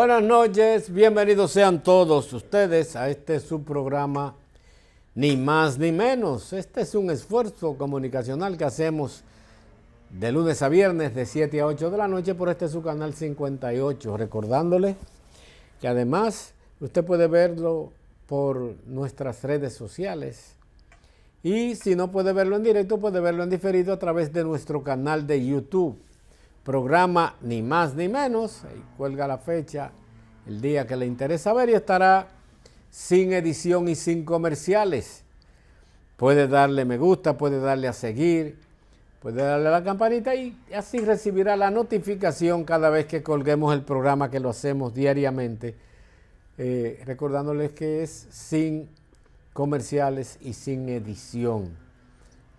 Buenas noches, bienvenidos sean todos ustedes a este subprograma Ni Más Ni Menos. Este es un esfuerzo comunicacional que hacemos de lunes a viernes de 7 a 8 de la noche por este su canal 58. Recordándole que además usted puede verlo por nuestras redes sociales. Y si no puede verlo en directo, puede verlo en diferido a través de nuestro canal de YouTube. Programa Ni Más Ni Menos, ahí cuelga la fecha, el día que le interesa ver y estará sin edición y sin comerciales. Puede darle me gusta, puede darle a seguir, puede darle a la campanita y así recibirá la notificación cada vez que colguemos el programa, que lo hacemos diariamente, recordándoles que es sin comerciales y sin edición.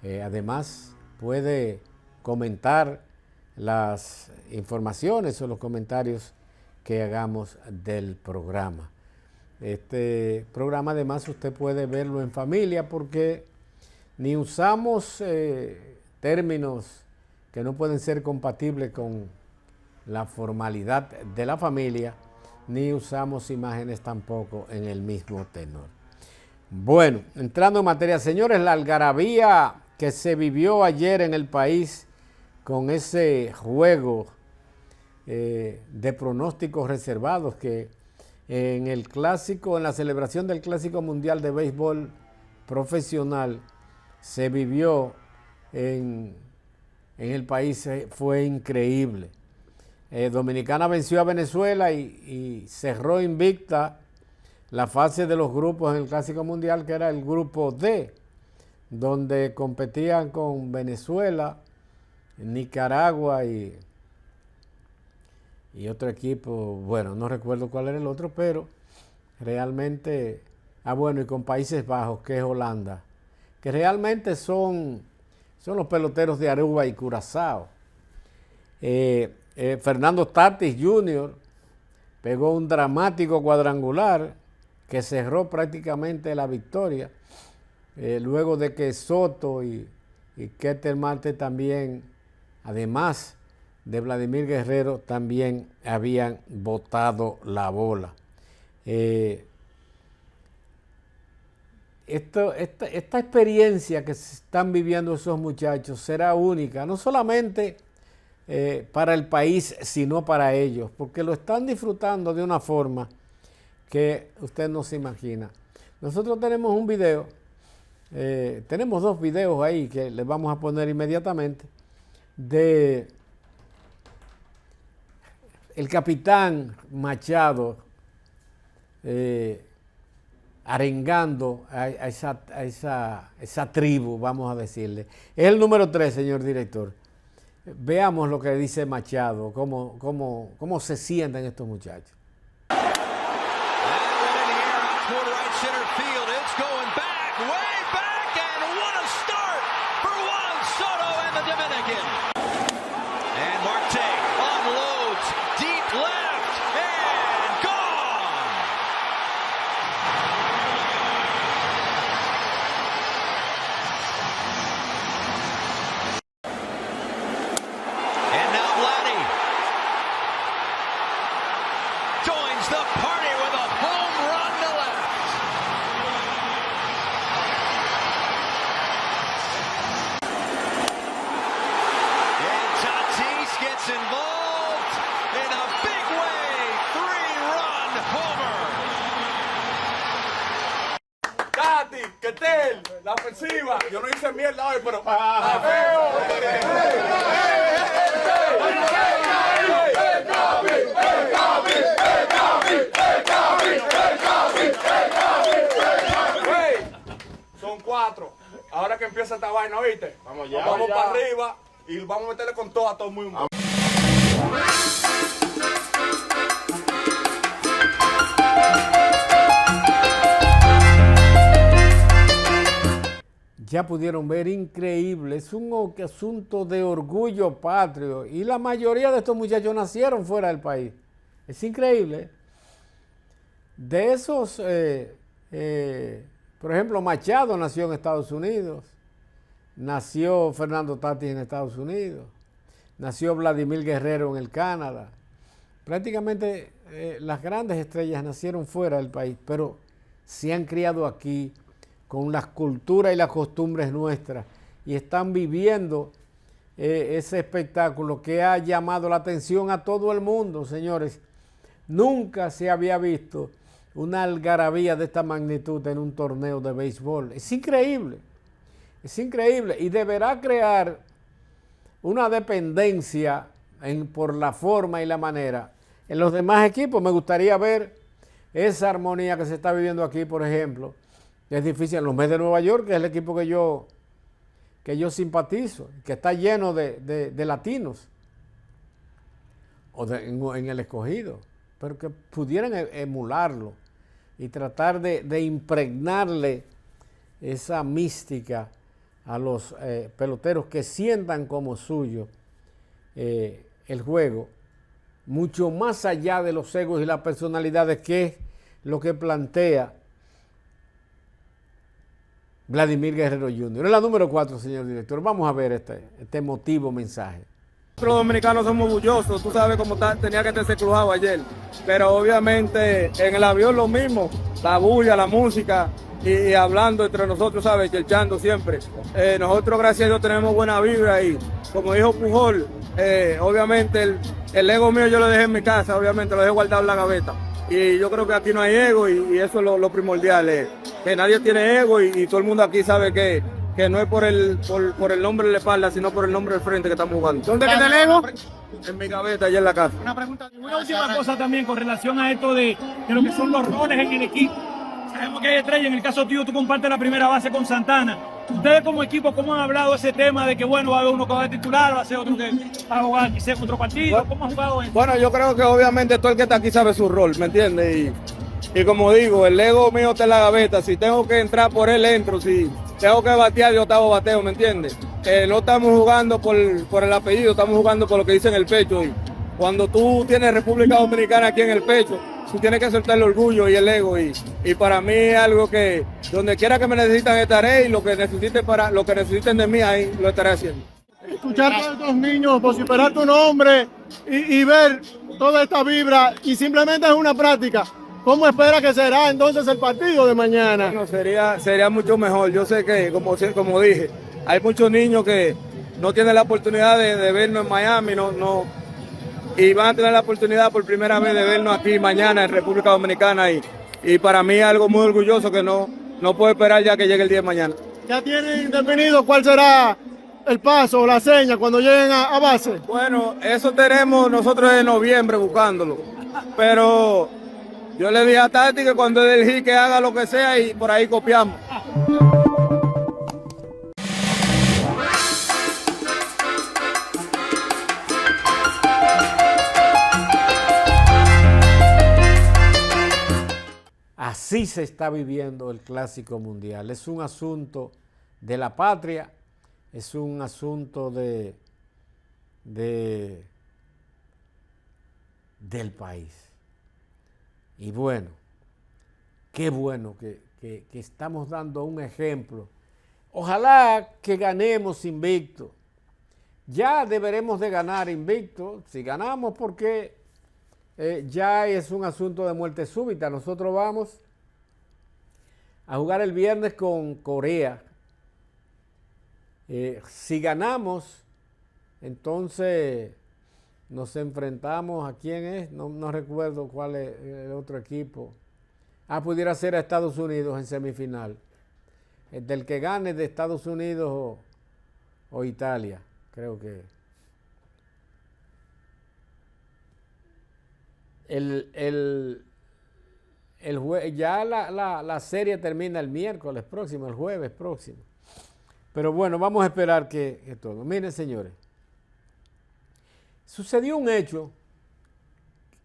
Además puede comentar las informaciones o los comentarios que hagamos del programa. Este programa además usted puede verlo en familia porque ni usamos términos que no pueden ser compatibles con la formalidad de la familia, ni usamos imágenes tampoco en el mismo tenor. Bueno, entrando en materia, señores, la algarabía que se vivió ayer en el país con ese juego de pronósticos reservados que en el clásico, en la celebración del Clásico Mundial de Béisbol Profesional se vivió en el país, fue increíble. Dominicana venció a Venezuela y cerró invicta la fase de los grupos en el Clásico Mundial, que era el grupo D, donde competían con Venezuela, Nicaragua y otro equipo, bueno, no recuerdo cuál era el otro, pero realmente, bueno, y con Países Bajos, que es Holanda, que realmente son los peloteros de Aruba y Curazao. Fernando Tatis Jr. pegó un dramático cuadrangular que cerró prácticamente la victoria, luego de que Soto y Ketel Marte también, además de Vladimir Guerrero, también habían botado la bola. Esta experiencia que se están viviendo esos muchachos será única, no solamente para el país, sino para ellos, porque lo están disfrutando de una forma que usted no se imagina. Nosotros tenemos un video, tenemos dos videos ahí que les vamos a poner inmediatamente, de el capitán Machado arengando a esa tribu, vamos a decirle. Es el número 3, señor director. Veamos lo que dice Machado, cómo se sienten estos muchachos. Ketel, la ofensiva. Yo no hice mierda hoy, pero son 4. Ahora que empieza esta vaina, ¿viste? Vamos ya. Vamos para arriba y vamos a meterle con todo a todo el mundo. Ya pudieron ver, increíble, es un asunto de orgullo patrio y la mayoría de estos muchachos nacieron fuera del país. Es increíble. De esos, por ejemplo, Machado nació en Estados Unidos, nació Fernando Tatis en Estados Unidos, nació Vladimir Guerrero en el Canadá, prácticamente las grandes estrellas nacieron fuera del país, pero se han criado aquí con las culturas y las costumbres nuestras y están viviendo ese espectáculo que ha llamado la atención a todo el mundo, señores. Nunca se había visto una algarabía de esta magnitud en un torneo de béisbol. Es increíble y deberá crear una dependencia por la forma y la manera. En los demás equipos me gustaría ver esa armonía que se está viviendo aquí, por ejemplo. Es difícil en los Mets de Nueva York, que es el equipo que yo simpatizo, que está lleno de latinos, o en el Escogido, pero que pudieran emularlo y tratar de impregnarle esa mística a los peloteros que sientan como suyo el juego, mucho más allá de los egos y las personalidades, que es lo que plantea Vladimir Guerrero Jr. Es la número 4, señor director. Vamos a ver este emotivo mensaje. Nosotros dominicanos somos orgullosos, tú sabes cómo tenía que estar crujado ayer, pero obviamente en el avión lo mismo, la bulla, la música y hablando entre nosotros, sabes, chelchando siempre. Nosotros, gracias a Dios, tenemos buena vibra y como dijo Pujol, obviamente el ego mío yo lo dejé en mi casa, obviamente lo dejé guardado en la gaveta. Y yo creo que aquí no hay ego y eso es lo primordial, que nadie tiene ego y todo el mundo aquí sabe que no es por el nombre de la espalda, sino por el nombre del frente que estamos jugando. ¿Dónde queda el ego? En mi gaveta, allá en la casa. Una última cosa también con relación a esto de lo que son los roles en el equipo. Sabemos que hay estrellas, en el caso tuyo tú compartes la primera base con Santana. Ustedes como equipo, ¿cómo han hablado ese tema de que bueno, va a haber uno que va a titular, va a ser otro que va a jugar quizás otro partido? ¿Cómo han jugado eso? Bueno, yo creo que obviamente todo el que está aquí sabe su rol, ¿me entiendes? Y como digo, el ego mío está en la gaveta. Si tengo que entrar por él, entro. Si tengo que batear, yo octavo bateo, ¿me entiendes? No estamos jugando por el apellido, estamos jugando por lo que dice en el pecho. Y cuando tú tienes República Dominicana aquí en el pecho, tú tienes que soltar el orgullo y el ego. Y para mí es algo que donde quiera que me necesitan estaré y lo que necesiten de mí ahí lo estaré haciendo. Escuchar a estos niños vociferar tu nombre y ver toda esta vibra y simplemente es una práctica. ¿Cómo espera que será entonces el partido de mañana? Bueno, sería mucho mejor. Yo sé que, como dije, hay muchos niños que no tienen la oportunidad de vernos en Miami, y van a tener la oportunidad por primera vez de vernos aquí mañana en República Dominicana. Y para mí es algo muy orgulloso que no puedo esperar ya que llegue el día de mañana. ¿Ya tienen definido cuál será el paso o la seña cuando lleguen a base? Bueno, eso tenemos nosotros en noviembre buscándolo, pero yo le dije a Tati que cuando él elegí que haga lo que sea y por ahí copiamos. Así se está viviendo el Clásico Mundial. Es un asunto de la patria, es un asunto del país. Y bueno, qué bueno que estamos dando un ejemplo. Ojalá que ganemos invicto. Ya deberemos de ganar invicto. Si ganamos, porque ya es un asunto de muerte súbita. Nosotros vamos a jugar el viernes con Corea. Si ganamos, entonces nos enfrentamos a quién es, no recuerdo cuál es el otro equipo. Pudiera ser a Estados Unidos en semifinal. Del que gane de Estados Unidos o Italia, creo que. Ya la serie termina el miércoles próximo, el jueves próximo. Pero bueno, vamos a esperar que todo. Miren, señores, sucedió un hecho,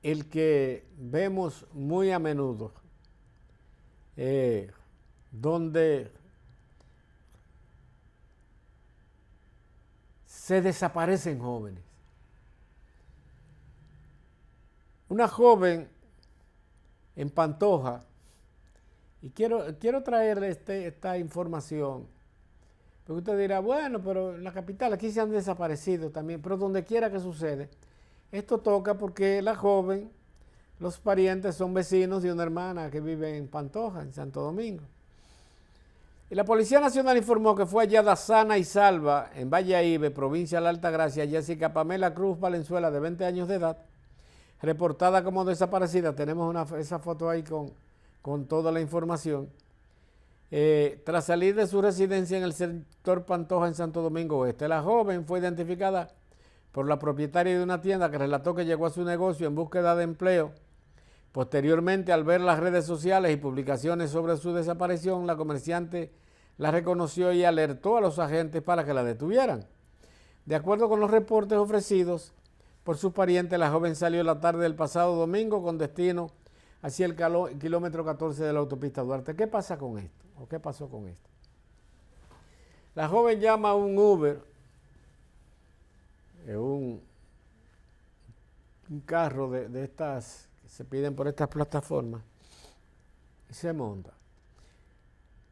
el que vemos muy a menudo, donde se desaparecen jóvenes. Una joven en Pantoja, y quiero traerle esta información, porque usted dirá, bueno, pero en la capital aquí se han desaparecido también, pero donde quiera que sucede, Esto toca porque la joven, los parientes son vecinos de una hermana que vive en Pantoja, en Santo Domingo. Y la Policía Nacional informó que fue hallada sana y salva en Valladolid, provincia de la Altagracia, Jessica Pamela Cruz Valenzuela, de 20 años de edad, reportada como desaparecida. Tenemos esa foto ahí con toda la información. Tras salir de su residencia en el sector Pantoja, en Santo Domingo Oeste, la joven fue identificada por la propietaria de una tienda que relató que llegó a su negocio en búsqueda de empleo. Posteriormente, al ver las redes sociales y publicaciones sobre su desaparición, la comerciante la reconoció y alertó a los agentes para que la detuvieran. De acuerdo con los reportes ofrecidos por sus parientes, la joven salió la tarde del pasado domingo con destino hacia el kilómetro 14 de la autopista Duarte. ¿Qué pasa con esto? ¿O qué pasó con esto? La joven llama a un Uber, un carro de estas que se piden por estas plataformas, y se monta.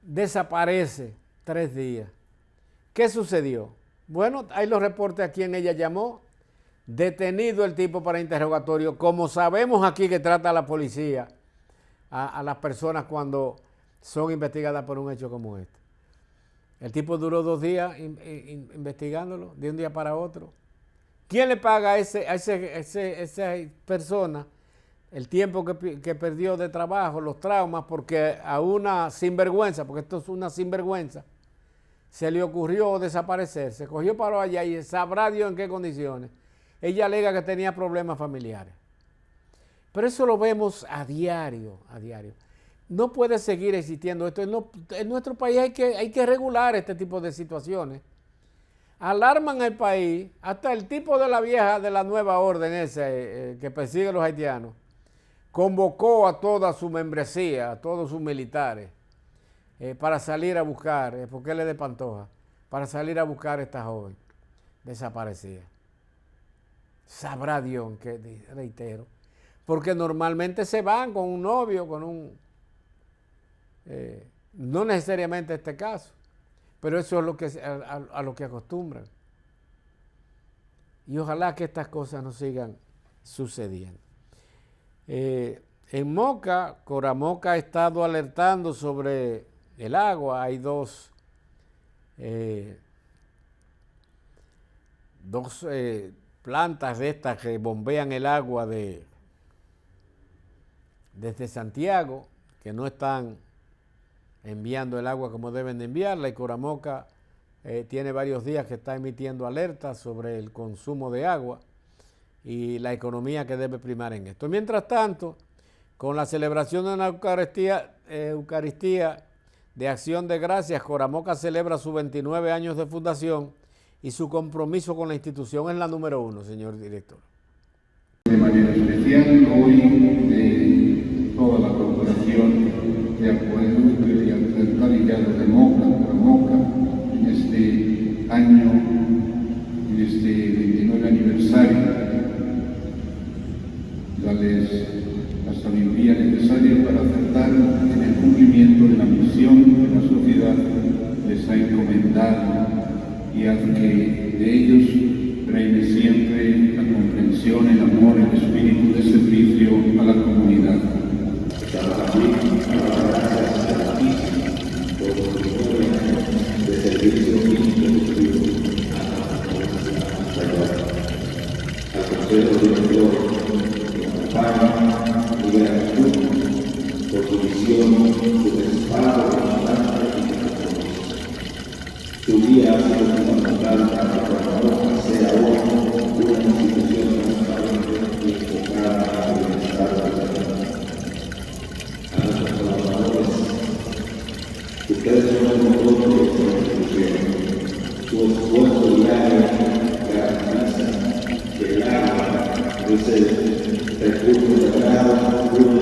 Desaparece 3 días. ¿Qué sucedió? Bueno, hay los reportes a quien ella llamó, detenido el tipo para interrogatorio, como sabemos aquí que trata la policía a las personas cuando son investigadas por un hecho como este. El tipo duró 2 días investigándolo, de un día para otro. ¿Quién le paga a esa persona el tiempo que perdió de trabajo, los traumas? Porque a una sinvergüenza, porque esto es una sinvergüenza, se le ocurrió desaparecer, se cogió para allá y sabrá Dios en qué condiciones. Ella alega que tenía problemas familiares. Pero eso lo vemos a diario, a diario. No puede seguir existiendo esto. En nuestro país hay que regular este tipo de situaciones. Alarman el país, hasta el tipo de la vieja de la nueva orden ese que persigue a los haitianos, convocó a toda su membresía, a todos sus militares, para salir a buscar, porque él es de Pantoja, para salir a buscar a esta joven desaparecida. Sabrá Dios, que reitero, porque normalmente se van con un novio, con un... no necesariamente este caso, pero eso es lo que, a lo que acostumbran. Y ojalá que estas cosas no sigan sucediendo. En Moca, Coramoca ha estado alertando sobre el agua. Hay dos plantas de estas que bombean el agua desde Santiago, que no están enviando el agua como deben de enviarla, y Coramoca tiene varios días que está emitiendo alertas sobre el consumo de agua y la economía que debe primar en esto. Mientras tanto, con la celebración de una Eucaristía de Acción de Gracias, Coramoca celebra sus 29 años de fundación y su compromiso con la institución es la número 1, señor director. De manera especial, hoy de toda la corporación de acueducto y alcantarillado de Coramoca, en este año, en este 29 aniversario, darles la sabiduría necesaria para acertar en el cumplimiento de la misión que la sociedad les ha encomendado y haz que de ellos reine siempre la comprensión, el amor, el espíritu de servicio a la comunidad. Y gratitud por su visión, su respaldo y su día ha sido fundamental para que Coramoca sea hoy una institución transparente y enfocada al bienestar de la comunidad. A nuestros colaboradores, ustedes son el motor de esta institución. Su esfuerzo diario garantiza que el agua es el recursos de grado, una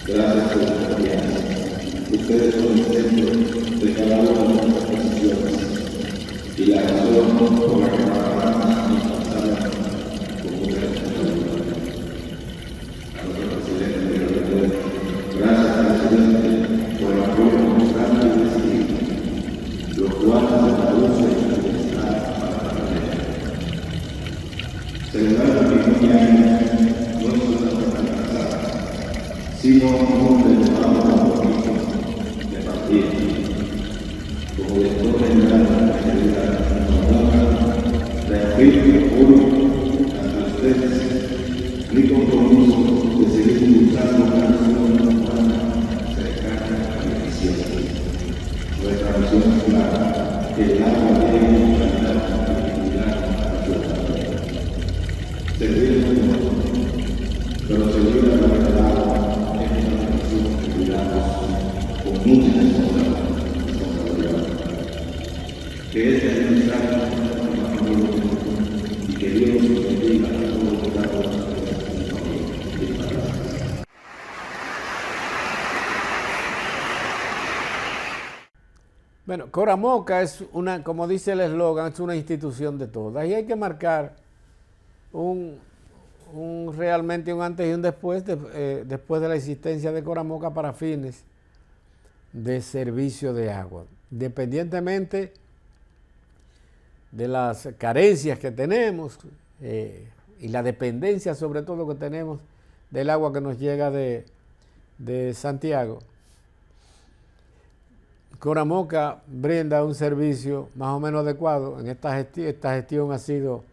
gracias por su confianza. Ustedes son el centro de cada una de nuestras decisiones y la razón por la que trabajamos y pasamos con mucha responsabilidad. A nuestro presidente, gracias presidente por el apoyo constante y decidido, lo cual se traduce sino como elevado de partida, como lector general de la realidad reafirmo hoy ante ustedes mi compromiso de seguir impulsando una nación humana cercana a la eficiencia. Nuestra misión es clara, que el agua tiene calidad y dignidad a su alcance. Servir al mundo, pero servir a la verdad es una misión que cuidamos con mucha responsabilidad. Que este mensaje y que Dios nos bendiga a todos los lados de nuestra familia. Bueno, Coramoca es una, como dice el eslogan, es una institución de todas. Y hay que marcar realmente un antes y un después, después de la existencia de Coramoca para fines de servicio de agua. Independientemente de las carencias que tenemos y la dependencia sobre todo que tenemos del agua que nos llega de Santiago, Coramoca brinda un servicio más o menos adecuado. En esta gestión ha sido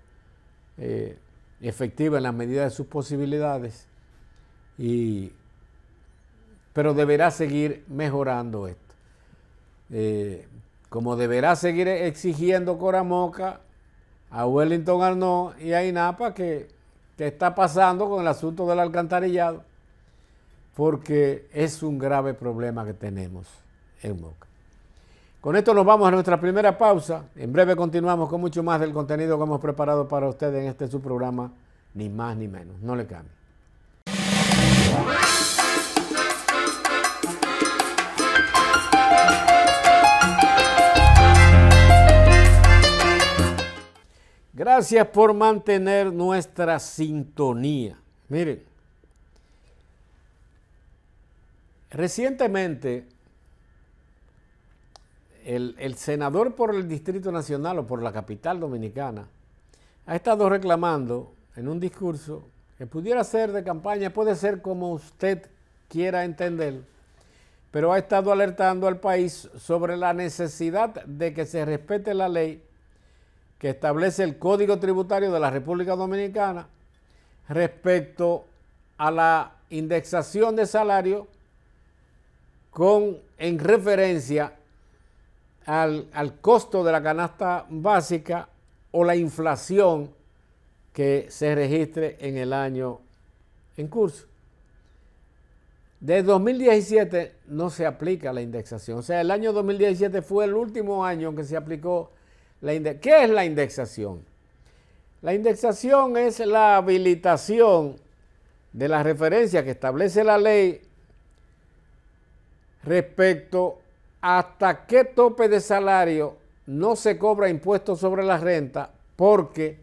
efectiva en la medida de sus posibilidades, pero deberá seguir mejorando esto. Como deberá seguir exigiendo Coramoca a Wellington Arnaud y a INAPA que está pasando con el asunto del alcantarillado, porque es un grave problema que tenemos en Moca. Con esto nos vamos a nuestra primera pausa. En breve continuamos con mucho más del contenido que hemos preparado para ustedes en este su programa, Ni Más Ni Menos. No le cambie. Gracias por mantener nuestra sintonía. Miren, recientemente el senador por el Distrito Nacional o por la capital dominicana ha estado reclamando en un discurso que pudiera ser de campaña, puede ser como usted quiera entender, pero ha estado alertando al país sobre la necesidad de que se respete la ley que establece el Código Tributario de la República Dominicana respecto a la indexación de salario en referencia al costo de la canasta básica o la inflación que se registre en el año en curso. Desde 2017 no se aplica la indexación. O sea, el año 2017 fue el último año en que se aplicó la indexación. ¿Qué es la indexación? La indexación es la habilitación de la referencia que establece la ley respecto hasta qué tope de salario no se cobra impuestos sobre la renta, porque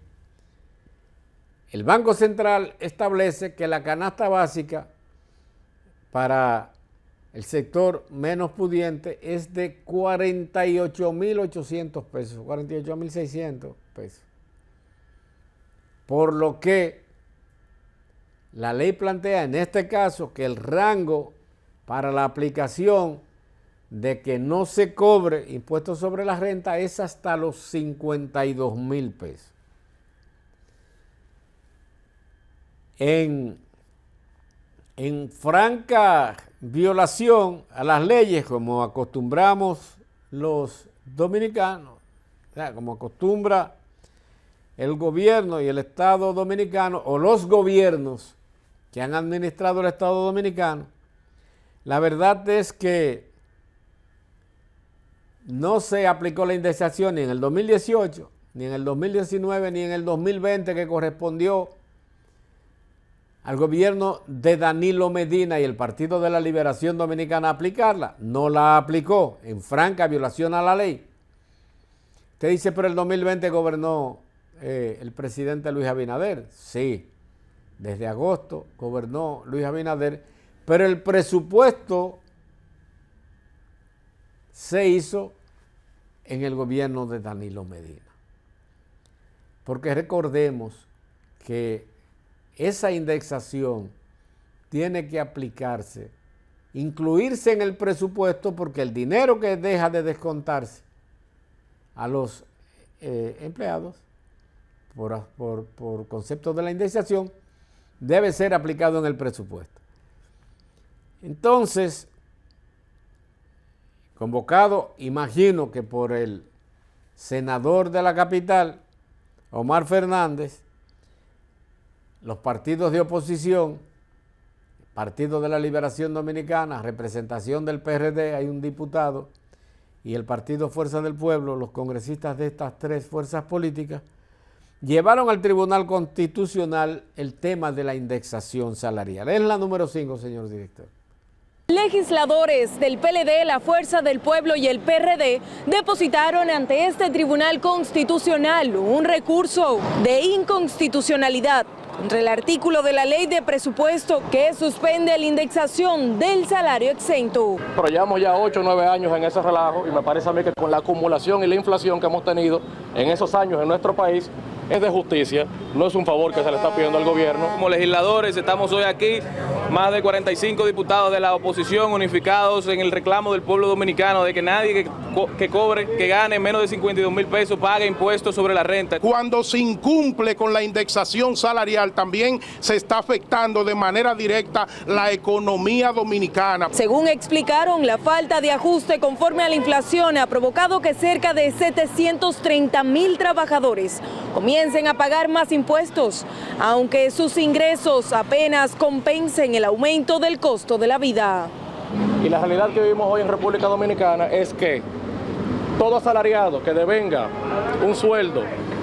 el Banco Central establece que la canasta básica para el sector menos pudiente es de 48.800 pesos, 48.600 pesos. Por lo que la ley plantea en este caso que el rango para la aplicación de que no se cobre impuestos sobre la renta es hasta los 52.000 pesos. En franca violación a las leyes, como acostumbramos los dominicanos, o sea, como acostumbra el gobierno y el Estado dominicano, o los gobiernos que han administrado el Estado dominicano, la verdad es que no se aplicó la indexación ni en el 2018, ni en el 2019, ni en el 2020, que correspondió al gobierno de Danilo Medina y el Partido de la Liberación Dominicana aplicarla. No la aplicó, en franca violación a la ley. Usted dice, pero el 2020 gobernó el presidente Luis Abinader. Sí, desde agosto gobernó Luis Abinader, pero el presupuesto se hizo en el gobierno de Danilo Medina. Porque recordemos que esa indexación tiene que aplicarse, incluirse en el presupuesto, porque el dinero que deja de descontarse a los empleados por concepto de la indexación debe ser aplicado en el presupuesto. Entonces, convocado, imagino que por el senador de la capital, Omar Fernández, los partidos de oposición, Partido de la Liberación Dominicana, representación del PRD, hay un diputado, y el Partido Fuerza del Pueblo, los congresistas de estas tres fuerzas políticas, llevaron al Tribunal Constitucional el tema de la indexación salarial. Es la número 5, señor director. Legisladores del PLD, la Fuerza del Pueblo y el PRD depositaron ante este Tribunal Constitucional un recurso de inconstitucionalidad contra el artículo de la Ley de Presupuesto que suspende la indexación del salario exento. Pero llevamos ya 8 o 9 años en ese relajo y me parece a mí que con la acumulación y la inflación que hemos tenido en esos años en nuestro país, es de justicia, no es un favor que se le está pidiendo al gobierno. Como legisladores estamos hoy aquí, más de 45 diputados de la oposición unificados en el reclamo del pueblo dominicano de que nadie que gane menos de 52,000 pesos pague impuestos sobre la renta. Cuando se incumple con la indexación salarial, también se está afectando de manera directa la economía dominicana. Según explicaron, la falta de ajuste conforme a la inflación ha provocado que cerca de 730,000 trabajadores comiencen a pagar más impuestos, aunque sus ingresos apenas compensen el aumento del costo de la vida. Y la realidad que vivimos hoy en República Dominicana es que todo asalariado que devenga un sueldo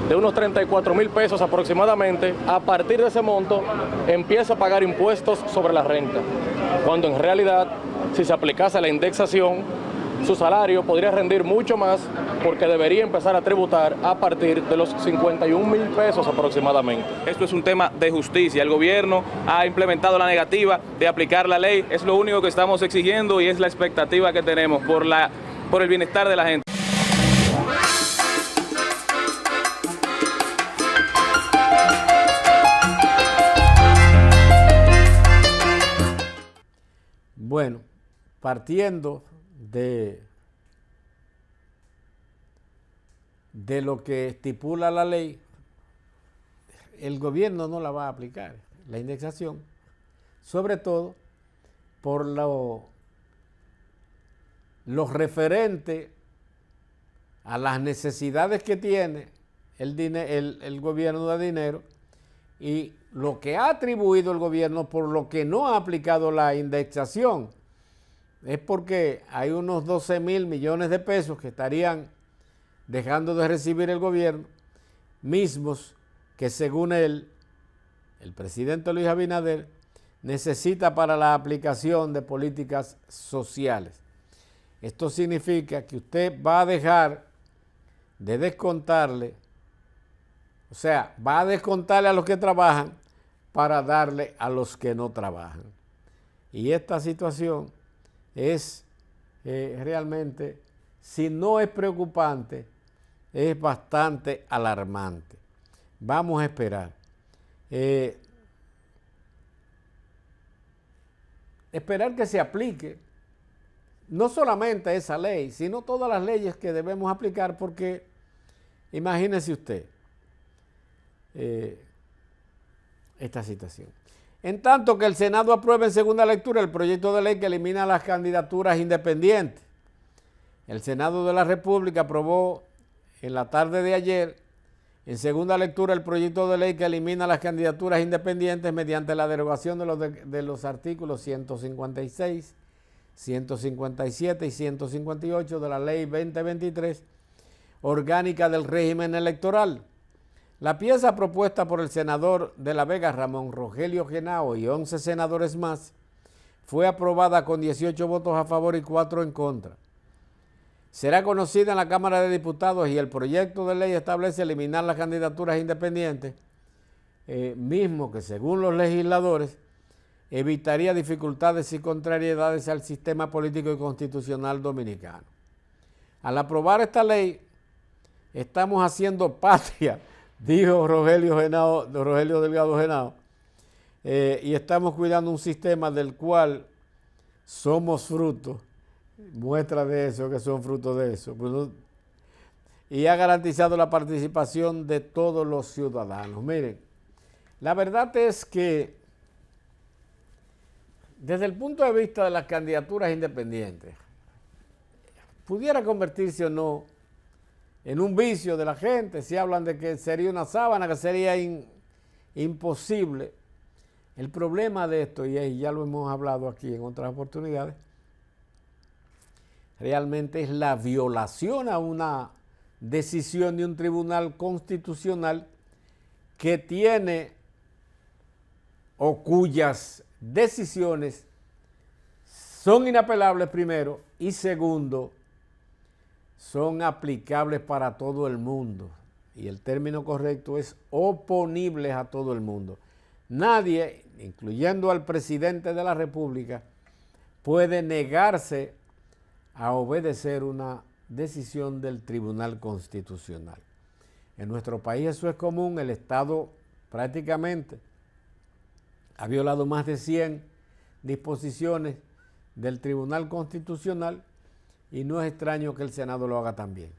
de unos 34,000 pesos aproximadamente, a partir de ese monto empieza a pagar impuestos sobre la renta, cuando en realidad, si se aplicase la indexación, su salario podría rendir mucho más porque debería empezar a tributar a partir de los 51,000 pesos aproximadamente. Esto es un tema de justicia. El gobierno ha implementado la negativa de aplicar la ley. Es lo único que estamos exigiendo y es la expectativa que tenemos por el bienestar de la gente. Bueno, partiendo de lo que estipula la ley, el gobierno no la va a aplicar, la indexación, sobre todo por lo referente a las necesidades que tiene el gobierno de dinero y lo que ha atribuido el gobierno por lo que no ha aplicado la indexación. Es porque hay unos 12,000 millones de pesos que estarían dejando de recibir el gobierno, mismos que según él, el presidente Luis Abinader, necesita para la aplicación de políticas sociales. Esto significa que usted va a dejar de descontarle, o sea, va a descontarle a los que trabajan para darle a los que no trabajan. Y esta situación es realmente, si no es preocupante, es bastante alarmante. Vamos a esperar. Esperar que se aplique no solamente esa ley, sino todas las leyes que debemos aplicar, porque imagínese usted esta situación. En tanto que el Senado aprueba en segunda lectura el proyecto de ley que elimina las candidaturas independientes. El Senado de la República aprobó en la tarde de ayer en segunda lectura el proyecto de ley que elimina las candidaturas independientes mediante la derogación de los artículos 156, 157 y 158 de la Ley 2023, orgánica del régimen electoral. La pieza propuesta por el senador de La Vega, Ramón Rogelio Genao, y 11 senadores más, fue aprobada con 18 votos a favor y 4 en contra. Será conocida en la Cámara de Diputados y el proyecto de ley establece eliminar las candidaturas independientes, mismo que según los legisladores evitaría dificultades y contrariedades al sistema político y constitucional dominicano. Al aprobar esta ley, estamos haciendo patria, dijo Rogelio Delgado Genao, y estamos cuidando un sistema del cual somos fruto, muestra de eso, que son frutos de eso. Pues, y ha garantizado la participación de todos los ciudadanos. Miren, la verdad es que desde el punto de vista de las candidaturas independientes, pudiera convertirse o no en un vicio de la gente. Si hablan de que sería una sábana, que sería imposible. El problema de esto, y ya lo hemos hablado aquí en otras oportunidades, realmente es la violación a una decisión de un tribunal constitucional que tiene o cuyas decisiones son inapelables primero y segundo, son aplicables para todo el mundo. Y el término correcto es oponibles a todo el mundo. Nadie, incluyendo al presidente de la República, puede negarse a obedecer una decisión del Tribunal Constitucional. En nuestro país eso es común. El Estado prácticamente ha violado más de 100 disposiciones del Tribunal Constitucional y no es extraño que el Senado lo haga también.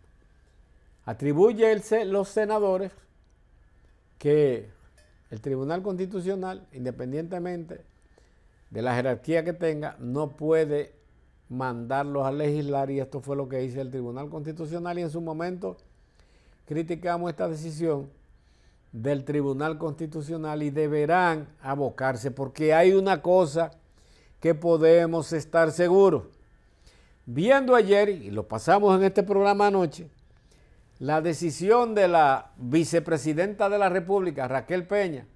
Atribuye los senadores que el Tribunal Constitucional, independientemente de la jerarquía que tenga, no puede mandarlos a legislar, y esto fue lo que hizo el Tribunal Constitucional, y en su momento criticamos esta decisión del Tribunal Constitucional y deberán abocarse, porque hay una cosa que podemos estar seguros. Viendo ayer, y lo pasamos en este programa anoche, la decisión de la vicepresidenta de la República, Raquel Peña,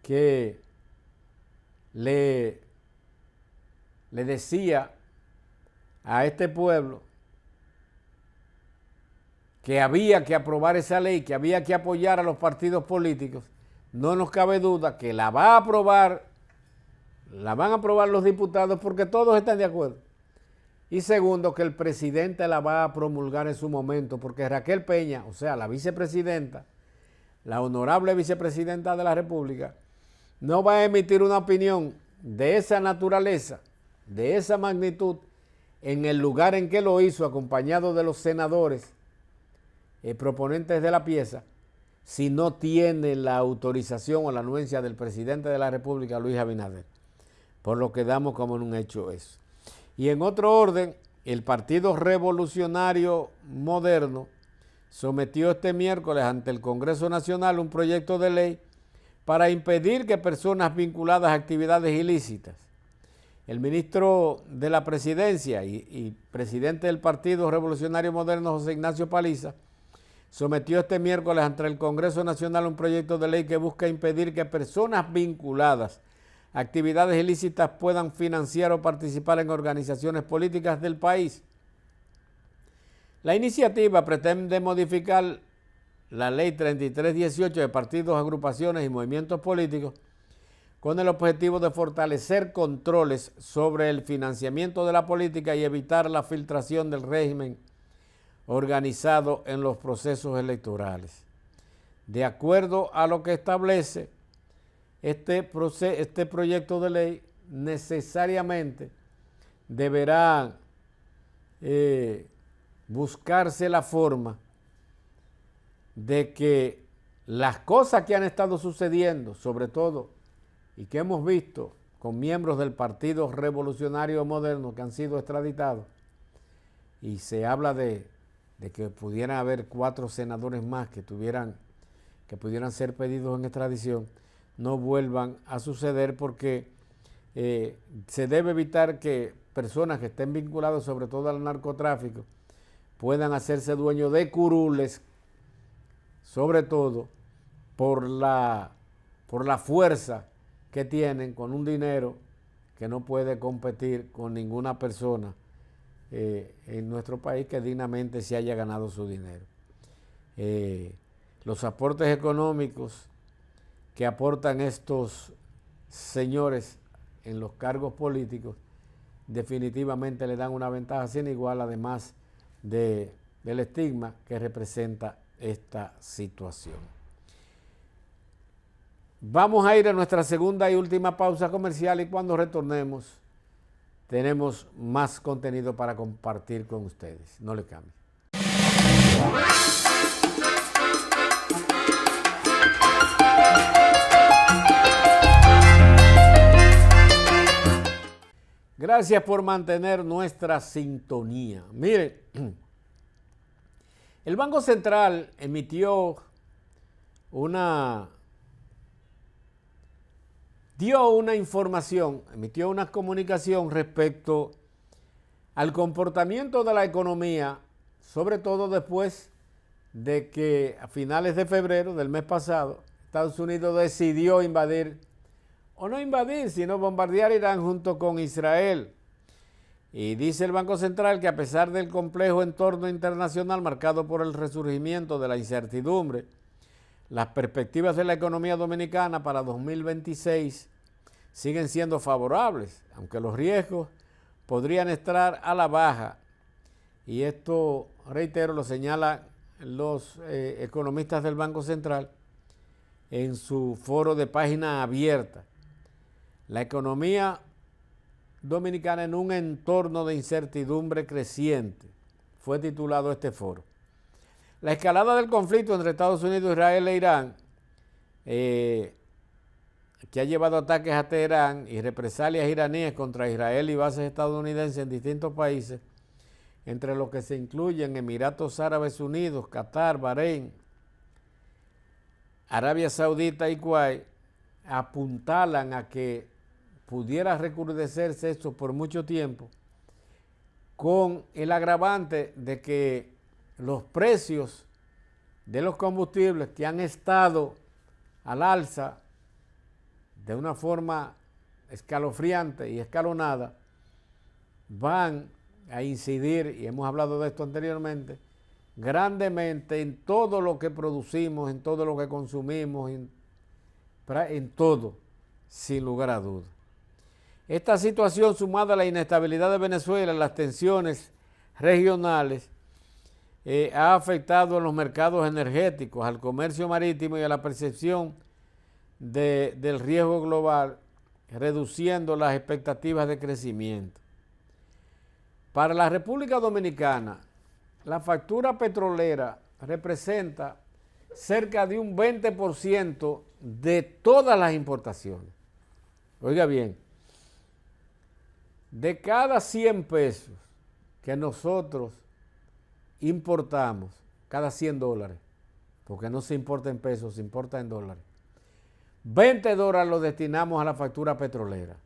que le decía a este pueblo que había que aprobar esa ley, que había que apoyar a los partidos políticos, no nos cabe duda que la van a aprobar los diputados porque todos están de acuerdo. Y segundo, que el presidente la va a promulgar en su momento, porque Raquel Peña, o sea, la vicepresidenta, la honorable vicepresidenta de la República, no va a emitir una opinión de esa naturaleza, de esa magnitud, en el lugar en que lo hizo, acompañado de los senadores proponentes de la pieza, si no tiene la autorización o la anuencia del presidente de la República, Luis Abinader. Por lo que damos como en un hecho eso. Y en otro orden, el Partido Revolucionario Moderno sometió este miércoles ante el Congreso Nacional un proyecto de ley para impedir que personas vinculadas a actividades ilícitas. El ministro de la Presidencia y presidente del Partido Revolucionario Moderno, José Ignacio Paliza, sometió este miércoles ante el Congreso Nacional un proyecto de ley que busca impedir que personas vinculadas a actividades ilícitas puedan financiar o participar en organizaciones políticas del país. La iniciativa pretende modificar la Ley 3318 de partidos, agrupaciones y movimientos políticos con el objetivo de fortalecer controles sobre el financiamiento de la política y evitar la filtración del régimen organizado en los procesos electorales. De acuerdo a lo que establece este proyecto de ley, necesariamente deberá buscarse la forma de que las cosas que han estado sucediendo, sobre todo, y que hemos visto con miembros del Partido Revolucionario Moderno que han sido extraditados, y se habla de que pudieran haber 4 senadores más que pudieran ser pedidos en extradición, no vuelvan a suceder, porque se debe evitar que personas que estén vinculadas sobre todo al narcotráfico puedan hacerse dueños de curules, sobre todo por la fuerza que tienen con un dinero que no puede competir con ninguna persona en nuestro país que dignamente se haya ganado su dinero. Los aportes económicos que aportan estos señores en los cargos políticos definitivamente le dan una ventaja sin igual, además del estigma que representa esta situación. Vamos a ir a nuestra segunda y última pausa comercial y cuando retornemos tenemos más contenido para compartir con ustedes. No le cambien. Gracias por mantener nuestra sintonía. Mire, el Banco Central dio una información, emitió una comunicación respecto al comportamiento de la economía, sobre todo después de que a finales de febrero del mes pasado, Estados Unidos decidió invadir, o no invadir, sino bombardear Irán junto con Israel. Y dice el Banco Central que a pesar del complejo entorno internacional marcado por el resurgimiento de la incertidumbre, las perspectivas de la economía dominicana para 2026 siguen siendo favorables, aunque los riesgos podrían estar a la baja. Y esto, reitero, lo señalan los economistas del Banco Central en su foro de página abierta. La economía dominicana en un entorno de incertidumbre creciente, fue titulado este foro. La escalada del conflicto entre Estados Unidos, Israel e Irán, que ha llevado ataques a Teherán y represalias iraníes contra Israel y bases estadounidenses en distintos países, entre los que se incluyen Emiratos Árabes Unidos, Qatar, Bahrein, Arabia Saudita y Kuwait, apuntalan a que pudiera recrudecerse esto por mucho tiempo, con el agravante de que los precios de los combustibles que han estado al alza de una forma escalofriante y escalonada van a incidir, y hemos hablado de esto anteriormente, grandemente en todo lo que producimos, en todo lo que consumimos, en todo, sin lugar a dudas. Esta situación, sumada a la inestabilidad de Venezuela, las tensiones regionales, ha afectado a los mercados energéticos, al comercio marítimo y a la percepción del riesgo global, reduciendo las expectativas de crecimiento. Para la República Dominicana, la factura petrolera representa cerca de un 20% de todas las importaciones. Oiga bien, de cada 100 pesos que nosotros importamos, cada 100 dólares, porque no se importa en pesos, se importa en dólares, 20 dólares los destinamos a la factura petrolera.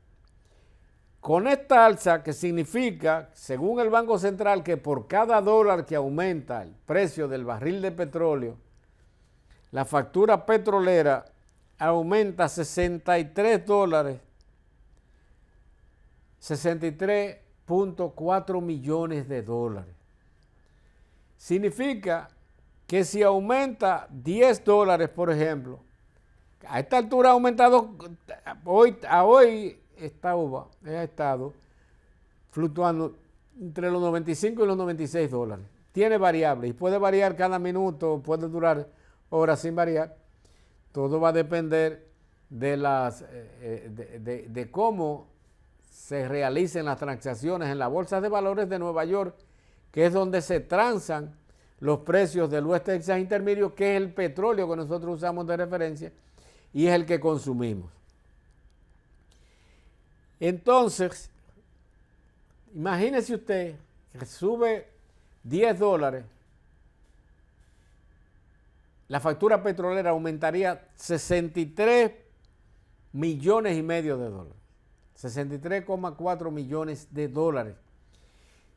Con esta alza, que significa, según el Banco Central, que por cada dólar que aumenta el precio del barril de petróleo, la factura petrolera aumenta 63 dólares, 63.4 millones de dólares. Significa que si aumenta 10 dólares, por ejemplo, a esta altura ha aumentado, hoy ha estado fluctuando entre los 95 y los 96 dólares. Tiene variables y puede variar cada minuto, puede durar horas sin variar. Todo va a depender de cómo se realicen las transacciones en la Bolsa de Valores de Nueva York, que es donde se transan los precios del West Texas Intermedio, que es el petróleo que nosotros usamos de referencia y es el que consumimos. Entonces, imagínese usted que sube 10 dólares, la factura petrolera aumentaría 63 millones y medio de dólares, 63,4 millones de dólares.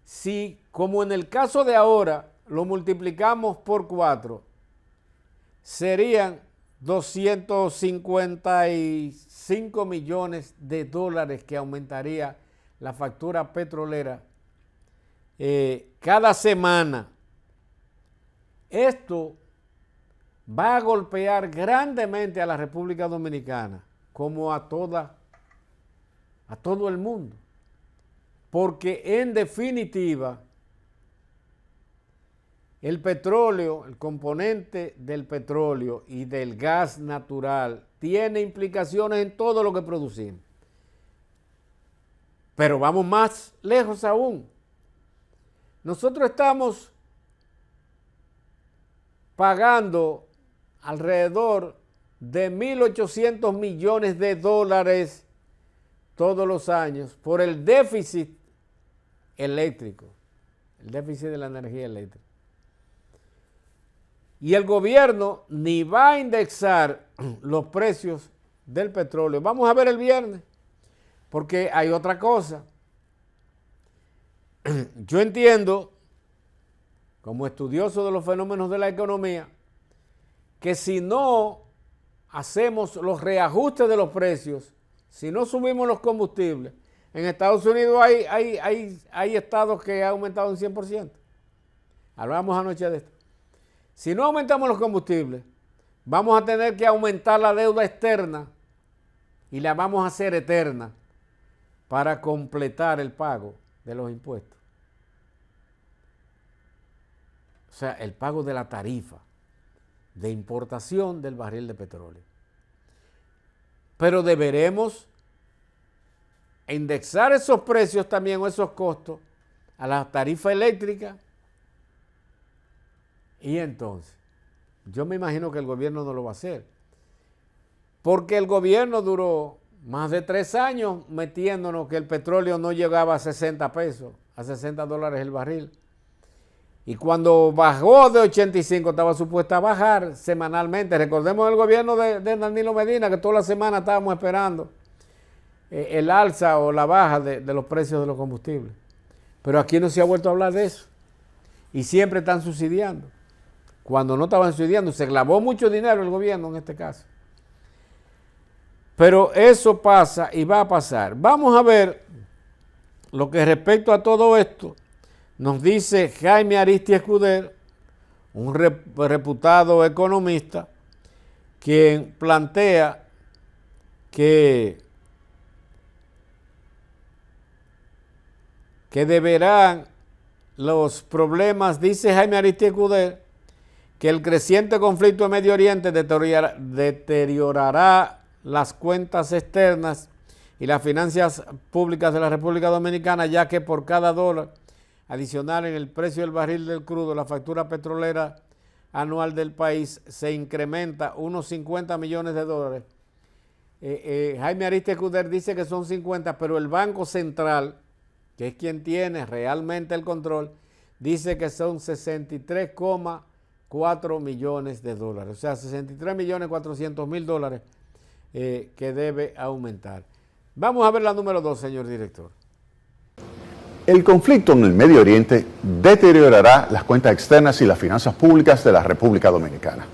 Si, como en el caso de ahora, lo multiplicamos por 4, serían 255 millones de dólares que aumentaría la factura petrolera cada semana. Esto va a golpear grandemente a la República Dominicana, como a todo el mundo, porque en definitiva el petróleo, el componente del petróleo y del gas natural tiene implicaciones en todo lo que producimos. Pero vamos más lejos aún. Nosotros estamos pagando alrededor de 1.800 millones de dólares todos los años por el déficit eléctrico, el déficit de la energía eléctrica. Y el gobierno ni va a indexar los precios del petróleo. Vamos a ver el viernes, porque hay otra cosa. Yo entiendo, como estudioso de los fenómenos de la economía, que si no hacemos los reajustes de los precios, si no subimos los combustibles, en Estados Unidos hay estados que han aumentado un 100%. Hablamos anoche de esto. Si no aumentamos los combustibles, vamos a tener que aumentar la deuda externa y la vamos a hacer eterna para completar el pago de los impuestos. O sea, el pago de la tarifa de importación del barril de petróleo. Pero deberemos indexar esos precios también o esos costos a la tarifa eléctrica. Y entonces, yo me imagino que el gobierno no lo va a hacer. Porque el gobierno duró más de 3 años metiéndonos que el petróleo no llegaba a 60 pesos, a 60 dólares el barril. Y cuando bajó de 85, estaba supuesta a bajar semanalmente. Recordemos el gobierno de Danilo Medina, que toda la semana estábamos esperando el alza o la baja de los precios de los combustibles. Pero aquí no se ha vuelto a hablar de eso. Y siempre están subsidiando. Cuando no estaban subsidiando, se clavó mucho dinero el gobierno en este caso. Pero eso pasa y va a pasar. Vamos a ver lo que respecto a todo esto nos dice Jaime Aristia Escudero, un reputado economista, quien plantea que deberán los problemas, dice Jaime Aristia Escudero, que el creciente conflicto en Medio Oriente deteriorará las cuentas externas y las finanzas públicas de la República Dominicana, ya que por cada dólar adicional en el precio del barril del crudo, la factura petrolera anual del país se incrementa unos 50 millones de dólares. Jaime Aristia Escudero dice que son 50, pero el Banco Central, que es quien tiene realmente el control, dice que son 63,4 millones de dólares. O sea, 63.400.000 dólares que debe aumentar. Vamos a ver la número 2, señor director. El conflicto en el Medio Oriente deteriorará las cuentas externas y las finanzas públicas de la República Dominicana.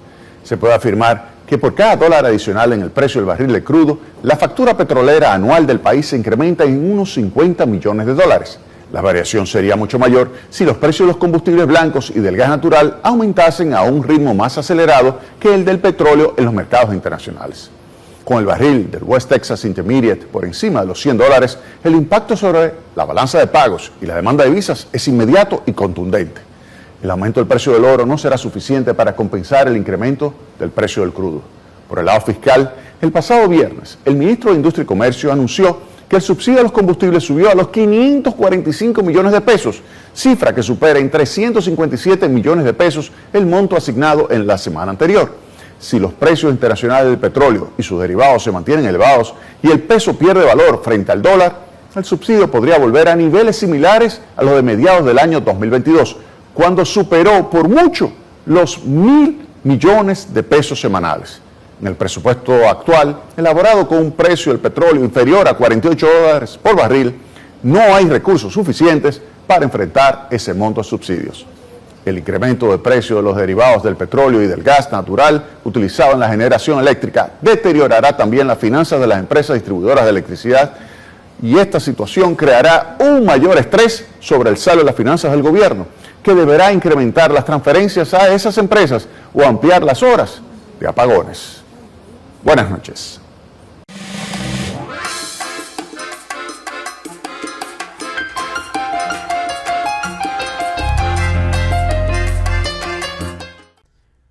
Se puede afirmar que por cada dólar adicional en el precio del barril de crudo, la factura petrolera anual del país se incrementa en unos 50 millones de dólares. La variación sería mucho mayor si los precios de los combustibles blancos y del gas natural aumentasen a un ritmo más acelerado que el del petróleo en los mercados internacionales. Con el barril del West Texas Intermediate por encima de los $100, el impacto sobre la balanza de pagos y la demanda de divisas es inmediato y contundente. El aumento del precio del oro no será suficiente para compensar el incremento del precio del crudo. Por el lado fiscal, el pasado viernes, el ministro de Industria y Comercio anunció que el subsidio a los combustibles subió a los 545 millones de pesos, cifra que supera en 357 millones de pesos el monto asignado en la semana anterior. Si los precios internacionales del petróleo y sus derivados se mantienen elevados y el peso pierde valor frente al dólar, el subsidio podría volver a niveles similares a los de mediados del año 2022, cuando superó por mucho los 1.000 millones de pesos semanales. En el presupuesto actual, elaborado con un precio del petróleo inferior a $48 por barril, no hay recursos suficientes para enfrentar ese monto de subsidios. El incremento de precio de los derivados del petróleo y del gas natural utilizado en la generación eléctrica deteriorará también las finanzas de las empresas distribuidoras de electricidad y esta situación creará un mayor estrés sobre el saldo de las finanzas del gobierno, que deberá incrementar las transferencias a esas empresas o ampliar las horas de apagones. Buenas noches.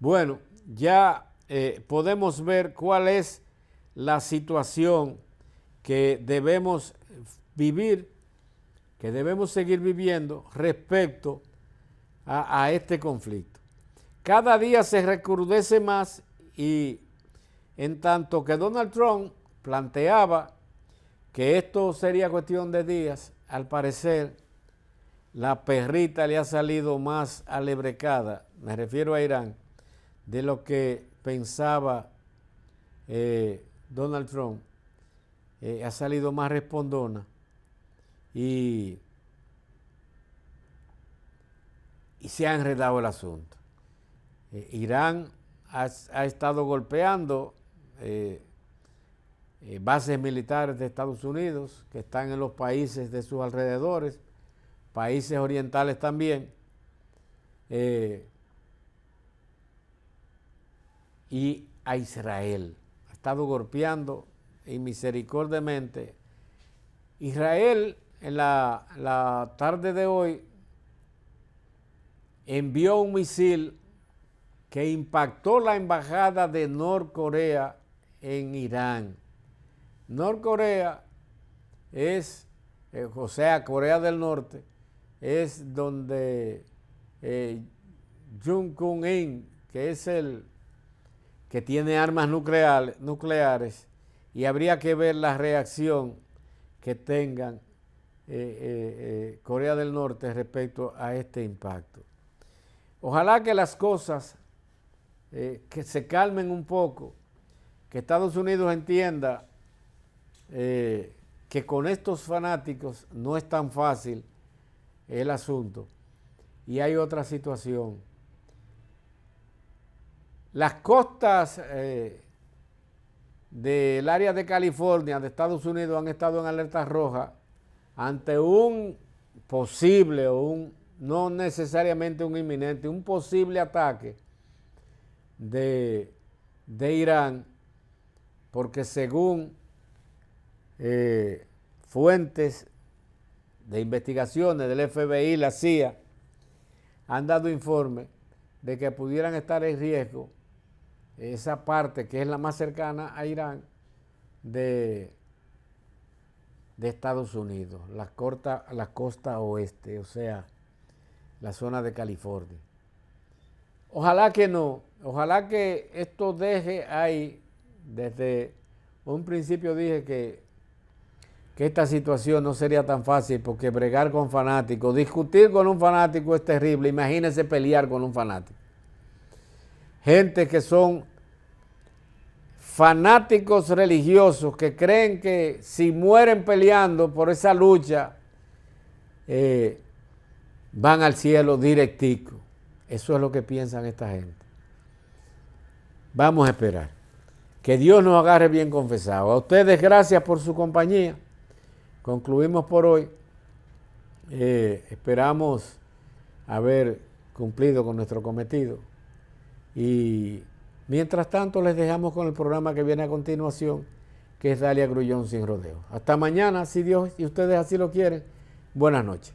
Bueno, ya podemos ver cuál es la situación que debemos vivir, que debemos seguir viviendo respecto a este conflicto. Cada día se recrudece más y en tanto que Donald Trump planteaba que esto sería cuestión de días, al parecer la perrita le ha salido más alebrecada, me refiero a Irán, de lo que pensaba Donald Trump. Ha salido más respondona y se ha enredado el asunto. Irán ha estado golpeando bases militares de Estados Unidos que están en los países de sus alrededores, países orientales también, y a Israel. Ha estado golpeando inmisericordiamente. Israel en la tarde de hoy envió un misil que impactó la embajada de Norcorea en Irán. Norcorea es, o sea, Corea del Norte, es donde Jung Kun-in, que es el que tiene armas nucleares, y habría que ver la reacción que tengan Corea del Norte respecto a este impacto. Ojalá que las cosas que se calmen un poco, que Estados Unidos entienda que con estos fanáticos no es tan fácil el asunto. Y hay otra situación. Las costas del área de California, de Estados Unidos, han estado en alerta roja ante un posible o no necesariamente un inminente, un posible ataque de Irán, porque según fuentes de investigaciones del FBI, la CIA, han dado informes de que pudieran estar en riesgo esa parte que es la más cercana a Irán de Estados Unidos, la costa oeste, o sea, la zona de California. Ojalá que no, ojalá que esto deje ahí. Desde un principio dije que esta situación no sería tan fácil, porque bregar con fanáticos, discutir con un fanático es terrible. Imagínense pelear con un fanático. Gente que son fanáticos religiosos que creen que si mueren peleando por esa lucha, van al cielo directico. Eso es lo que piensan esta gente. Vamos a esperar. Que Dios nos agarre bien confesados. A ustedes gracias por su compañía. Concluimos por hoy. Esperamos haber cumplido con nuestro cometido. Y mientras tanto les dejamos con el programa que viene a continuación, que es Dalia Grullón Sin Rodeo. Hasta mañana, si Dios y ustedes así lo quieren. Buenas noches.